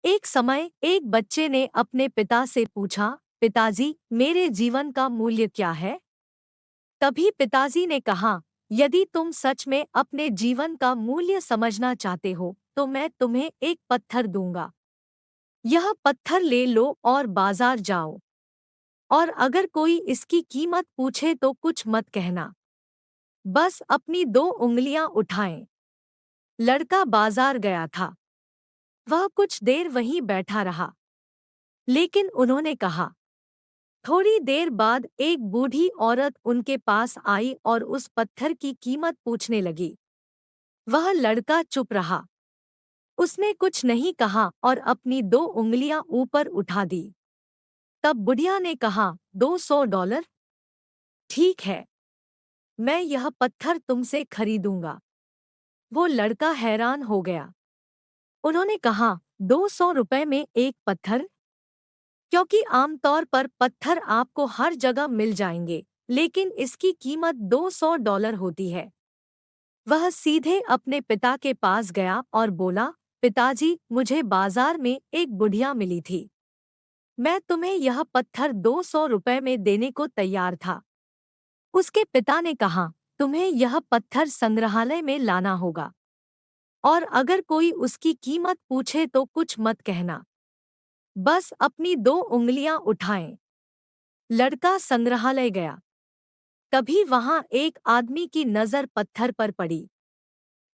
एक समय एक बच्चे ने अपने पिता से पूछा, पिताजी, मेरे जीवन का मूल्य क्या है? तभी पिताजी ने कहा, यदि तुम सच में अपने जीवन का मूल्य समझना चाहते हो, तो मैं तुम्हें एक पत्थर दूंगा। यह पत्थर ले लो और बाजार जाओ। और अगर कोई इसकी कीमत पूछे तो कुछ मत कहना। बस अपनी दो उंगलियां उठाएं। लड़का बाजार गया था। वह कुछ देर वहीं बैठा रहा। लेकिन उन्होंने कहा, थोड़ी देर बाद एक बूढ़ी औरत उनके पास आई और उस पत्थर की कीमत पूछने लगी। वह लड़का चुप रहा। उसने कुछ नहीं कहा और अपनी दो उंगलियां ऊपर उठा दी। तब बुढ़िया ने कहा, $200। ठीक है, मैं यह पत्थर तुमसे खरीदूंगा। वो लड़का हैरान हो गया। उन्होंने कहा, $200 में एक पत्थर? क्योंकि आमतौर पर पत्थर आपको हर जगह मिल जाएंगे, लेकिन इसकी कीमत $200 होती है। वह सीधे अपने पिता के पास गया और बोला, पिताजी, मुझे बाजार में एक बुढ़िया मिली थी। मैं तुम्हें यह पत्थर $200 में देने को तैयार था। उसके पिता ने कहा, तुम्हें यह पत्थर संग्रहालय में लाना होगा। और अगर कोई उसकी कीमत पूछे तो कुछ मत कहना। बस अपनी दो उंगलियां उठाएं। लड़का संग्रहालय गया। तभी वहां एक आदमी की नजर पत्थर पर पड़ी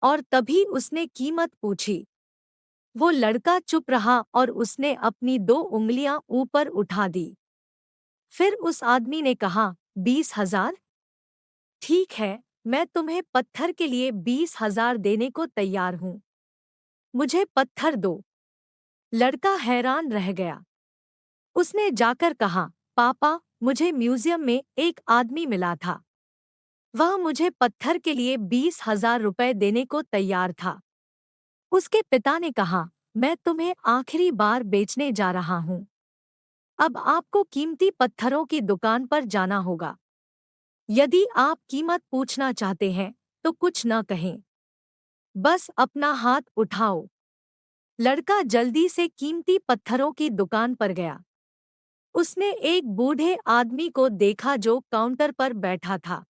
और तभी उसने कीमत पूछी। वो लड़का चुप रहा और उसने अपनी दो उंगलियां ऊपर उठा दी। फिर उस आदमी ने कहा, 20,000? ठीक है, मैं तुम्हें पत्थर के लिए 20,000 देने को तैयार हूं। मुझे पत्थर दो। लड़का हैरान रह गया। उसने जाकर कहा, पापा, मुझे म्यूजियम में एक आदमी मिला था। वह मुझे पत्थर के लिए 20,000 देने को तैयार था। उसके पिता ने कहा, मैं तुम्हें आखिरी बार बेचने जा रहा हूँ। अब आपको कीमती पत्थरों की दुकान पर जाना होगा। यदि आप कीमत पूछना चाहते हैं, तो कुछ न कहें। बस अपना हाथ उठाओ। लड़का जल्दी से कीमती पत्थरों की दुकान पर गया। उसने एक बूढ़े आदमी को देखा जो काउंटर पर बैठा था।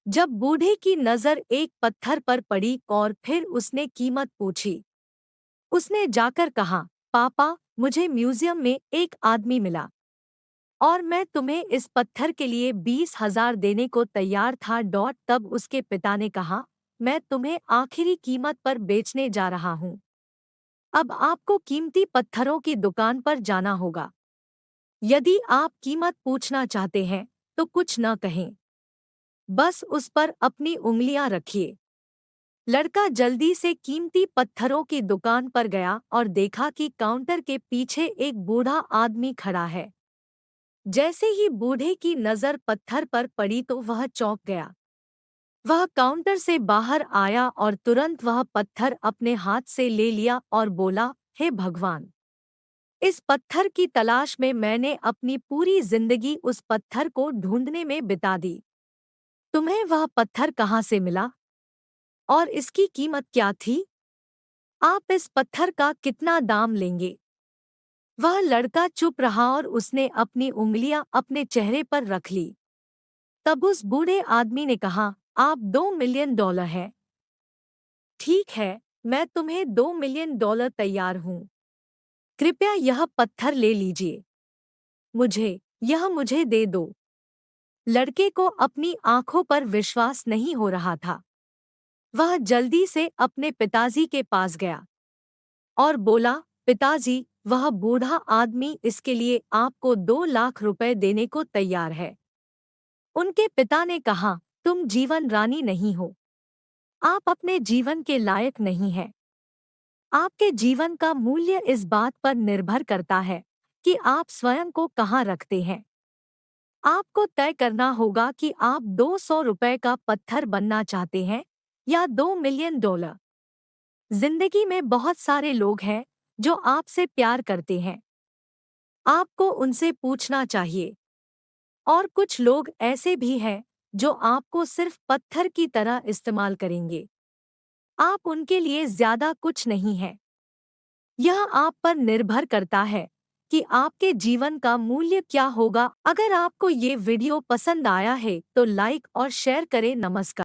जब बूढ़े की नज़र एक पत्थर पर पड़ी और फिर उसने कीमत पूछी। उसने जाकर कहा, पापा, मुझे म्यूजियम में एक आदमी मिला और मैं तुम्हें इस पत्थर के लिए 20,000 देने को तैयार था। तब उसके पिता ने कहा, मैं तुम्हें आखिरी कीमत पर बेचने जा रहा हूँ। अब आपको कीमती पत्थरों की दुकान पर जाना होगा। यदि आप कीमत पूछना चाहते हैं, तो कुछ न कहें। बस उस पर अपनी उंगलियां रखिए। लड़का जल्दी से कीमती पत्थरों की दुकान पर गया और देखा कि काउंटर के पीछे एक बूढ़ा आदमी खड़ा है। जैसे ही बूढ़े की नज़र पत्थर पर पड़ी तो वह चौंक गया। वह काउंटर से बाहर आया और तुरंत वह पत्थर अपने हाथ से ले लिया और बोला, हे भगवान! इस पत्थर की तलाश में मैंने अपनी पूरी जिंदगी उस पत्थर को ढूंढने में बिता दी। तुम्हें वह पत्थर कहाँ से मिला? और इसकी कीमत क्या थी? आप इस पत्थर का कितना दाम लेंगे? वह लड़का चुप रहा और उसने अपनी उंगलियां अपने चेहरे पर रख ली। तब उस बूढ़े आदमी ने कहा, आप $2 मिलियन है। ठीक है, मैं तुम्हें $2 मिलियन तैयार हूँ। कृपया यह पत्थर ले लीजिए। मुझे दे दो। लड़के को अपनी आंखों पर विश्वास नहीं हो रहा था। वह जल्दी से अपने पिताजी के पास गया और बोला, पिताजी, वह बूढ़ा आदमी इसके लिए आपको 2 लाख रुपए देने को तैयार है। उनके पिता ने कहा, तुम जीवन रानी नहीं हो। आप अपने जीवन के लायक नहीं हैं। आपके जीवन का मूल्य इस बात पर निर्भर करता है कि आप स्वयं को कहाँ रखते हैं। आपको तय करना होगा कि आप $200 का पत्थर बनना चाहते हैं या $2 मिलियन। जिंदगी में बहुत सारे लोग हैं जो आपसे प्यार करते हैं। आपको उनसे पूछना चाहिए। और कुछ लोग ऐसे भी हैं जो आपको सिर्फ पत्थर की तरह इस्तेमाल करेंगे। आप उनके लिए ज्यादा कुछ नहीं हैं। यह आप पर निर्भर करता है कि आपके जीवन का मूल्य क्या होगा। अगर आपको ये वीडियो पसंद आया है तो लाइक और शेयर करें। नमस्कार।